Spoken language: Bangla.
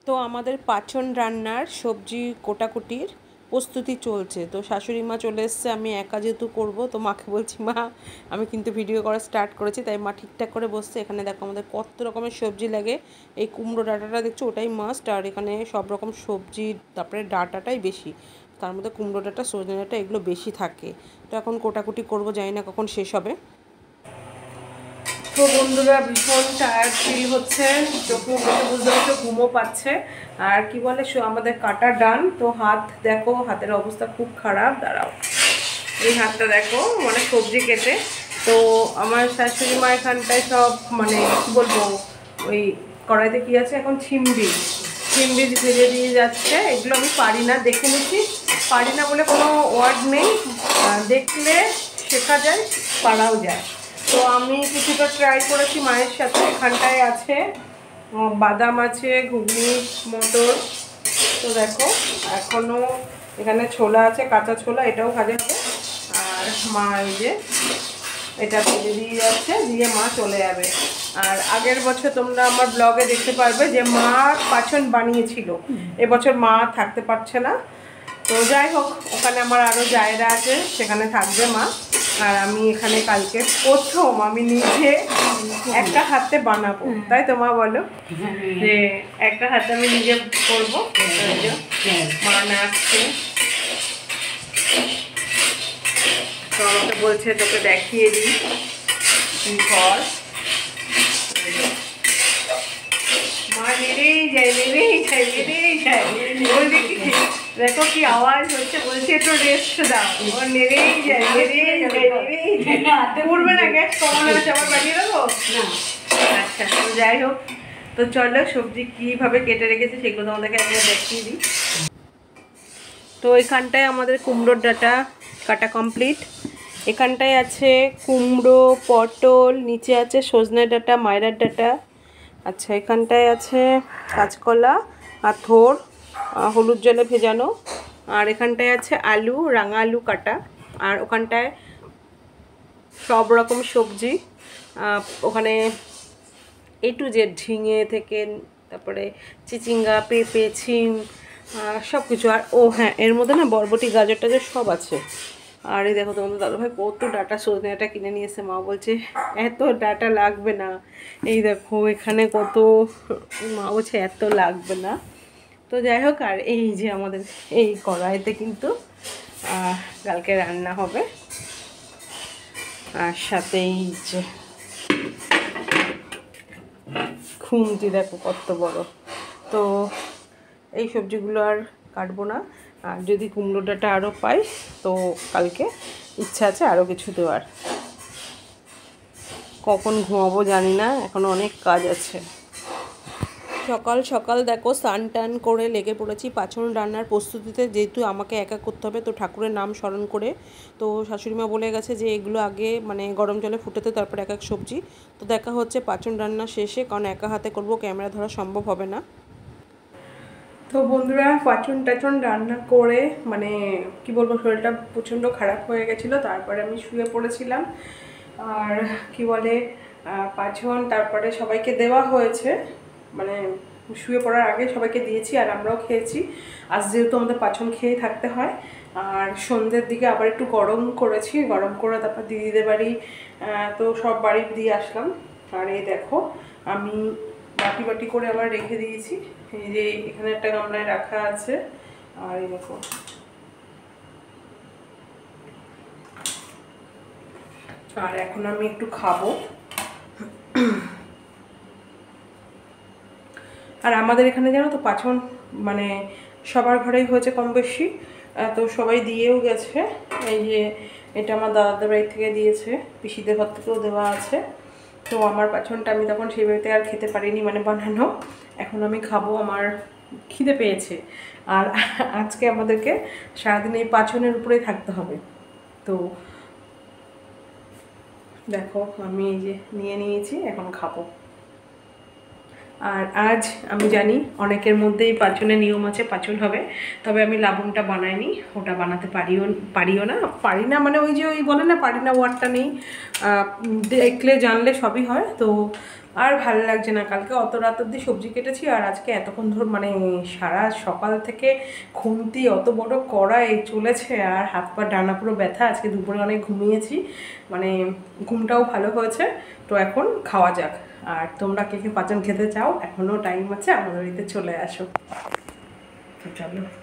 তো আমাদের পাচন রান্নার সবজি কোটাকুটির প্রস্তুতি চলছে। তো শাশুড়ি মা চলে এসছে, আমি একা যেহেতু করবো, তো মাকে বলছি মা আমি কিন্তু ভিডিও করা স্টার্ট করেছি। তাই মা ঠিকঠাক করে বসছে। এখানে দেখো আমাদের কত রকমের সবজি লাগে। এই কুমড়ো ডাঁটাটা দেখছো, ওটাই মাস্ট। আর এখানে সব রকম সবজি, তারপরে ডাঁটাটাই বেশি, তার মধ্যে কুমড়ো ডাঁটা, সজনে ডাঁটা এগুলো বেশি থাকে। তো এখন কোটাকুটি করবো, জানি না কখন শেষ হবে। তো বন্ধুরা ভীষণ টায়ার্ড ফিল হচ্ছে, চোখ মুখ দেখে বুঝতে পারছো ঘুমও পাচ্ছে। আর কি বলে আমাদের কাটা ডান। তো হাত দেখো, হাতের অবস্থা খুব খারাপ। দাঁড়াও, এই হাতটা দেখো, মানে সবজি কেটে। তো আমার শাশুড়ি মা এখানটায় সব মানে কি বলবো, ওই কড়াইতে কি আছে এখন, ছিম্বি ভেজে দিয়ে যাচ্ছে। এগুলো আমি পারি না, দেখে নিচ্ছি। পারি না বলে কোনো ওয়ার্ড নেই, দেখলে শেখা যায়, পারাও যায়। তো আমি কিছুটা ট্রাই করেছি মায়ের সাথে। এখানটায় আছে বাদাম আছে, ঘুগনি, মটর। তো দেখো এখনও এখানে ছোলা আছে, কাঁচা ছোলা, এটাও ভাজা হবে। আর মা এই যে এটা ভেজে দিয়ে যাচ্ছে, দিয়ে মা চলে যাবে। আর আগের বছর তোমরা আমার ব্লগে দেখতে পারবে যে মা পাচন বানিয়েছিল। এবছর মা থাকতে পারছে না। তো যাই হোক, ওখানে আমার আরও জায়গা আছে, সেখানে থাকবে মা। আর আমি এখানে কালকে প্রথম আমি নিজে একটা হাতে বানাবো, তাই তো মা বলো যে একটা হাতে আমি নিজে করবো। মা নাচছে, তো আমাকে বলছে তোকে দেখিয়ে দিই তুই কর। মা নেড়েই যায়, নেড়েই যায়, নেড়েই যায়। দেখো কি আওয়াজ হচ্ছে, বলছে একটু রেস্ট দাও। ও নেড়েই যায়, নেড়েই যায়, নেড়েই যায়। উঠবে না, গ্যাস কমানো আছে, আবার বানিয়ে দেবো না। আচ্ছা, তো যাই হোক, তো চলো সবজি কীভাবে কেটে রেখেছে সেগুলো তোমাদেরকে একবার দেখিয়ে দিই। তো এখানটায় আমাদের কুমড়োর ডাঁটা কাটা কমপ্লিট। এখানটায় আছে কুমড়ো, পটল, নিচে আছে সজনে ডাঁটা, মায়রার ডাঁটা। আচ্ছা, এখানটায় আছে কাঁচকলা আর থোড় হলুদ জলে ভেজানো। আর এখানটায় আছে আলু, রাঙা আলু কাটা। আর ওখানটায় সব রকম সবজি, ওখানে A to Z, ঝিঙে থেকে তারপরে চিচিঙ্গা, পেঁপে, ছিম, সব কিছু। আর ও হ্যাঁ, এর মধ্যে না বরবটি, গাজর টাজর সব আছে। আর এই দেখো তোমাদের দাদাভাই কত ডাটা, সজনে ডাঁটা কিনে নিয়ে এসে। মা বলছে এত ডাটা লাগবে না। এই দেখো এখানে কত, মা বলছে এত লাগবে না। তো যাই হোক, আর এই যে আমাদের এই কড়াইতে কিন্তু কালকে রান্না হবে। আর সাথে এই যে খুন্তি দেখো কত বড়। তো এই সবজিগুলো আর কাটবো না। আর যদি কুমড়ো ডাঁটা আরও পাই তো কালকে ইচ্ছা আছে আরও কিছু দেওয়ার। কখন ঘুমাবো জানি না, এখনও অনেক কাজ আছে। সকাল সকাল দেখো স্নান টান করে লেগে পড়েছি পাচন রান্নার প্রস্তুতিতে। যেহেতু আমাকে একা করতে হবে, তো ঠাকুরের নাম স্মরণ করে। তো শাশুড়িমা বলে গেছে যে এগুলো আগে মানে গরম জলে ফুটাতে, তারপর এক এক সবজি। তো দেখা হচ্ছে পাচন রান্না শেষে, কারণ একা হাতে করব, ক্যামেরা ধরা সম্ভব হবে না। তো বন্ধুরা পাচন টাচন রান্না করে মানে কি বলবো, শরীরটা প্রচণ্ড খারাপ হয়ে গেছিলো। তারপরে আমি শুয়ে পড়েছিলাম। আর কি বলে পাচন তারপরে সবাইকে দেওয়া হয়েছে, মানে শুয়ে পড়ার আগে সবাইকে দিয়েছি, আর আমরাও খেয়েছি। আজ যেহেতু আমাদের পাচন খেয়ে থাকতে হয়। আর সন্ধ্যের দিকে আবার একটু গরম করেছি, গরম করে তারপর দিদিদের বাড়ি, তো সব বাড়ি দিয়ে আসলাম। আর এই দেখো আমি বাটি বাটি করে আবার রেখে দিয়েছি। এই যে এখানে একটা গামলায় রাখা আছে। আর এই দেখো, আর এখন আমি একটু খাবো। আর আমাদের এখানে জানো তো পাচন মানে সবার ঘরেই হয়েছে কম বেশি। তো সবাই দিয়েও গেছে। এই যে এটা আমার দাদাদের বাড়ি থেকে দিয়েছে, পিসিদের ঘর থেকেও দেওয়া আছে। তো আমার পাচনটা আমি তখন সেই বাড়িতে আর খেতে পারিনি, মানে বানানো। এখন আমি খাবো, আমার খিদে পেয়েছে। আর আজকে আমাদেরকে সারাদিন এই পাচনের উপরেই থাকতে হবে। তো দেখো আমি এই যে নিয়ে নিয়েছি, এখন খাবো। আর আজ আমি জানি অনেকের মধ্যেই পাচনের নিয়ম আছে, পাচন হবে। তবে আমি লাবণটা বানাইনি, ওটা বানাতে পারি না মানে ওই যে ওই বলে না, পারি না ওয়ার্ডটা নেই। দেখলে জানলে সবই হয়। তো আর ভালো লাগছে না। কালকে অত রাত অবধি সবজি কেটেছি, আর আজকে এতক্ষণ ধর মানে সারা সকাল থেকে খুন্তি অত বড় কড়াই চলেছে, আর হাত পা ডানা পুরো ব্যথা। আজকে দুপুরে অনেক ঘুমিয়েছি, মানে ঘুমটাও ভালো হয়েছে। তো এখন খাওয়া যাক। আর তোমরা কে কে পাচন খেতে চাও, এখনও টাইম আছে, আমাদের বাড়িতে চলে আসো। তো চলো।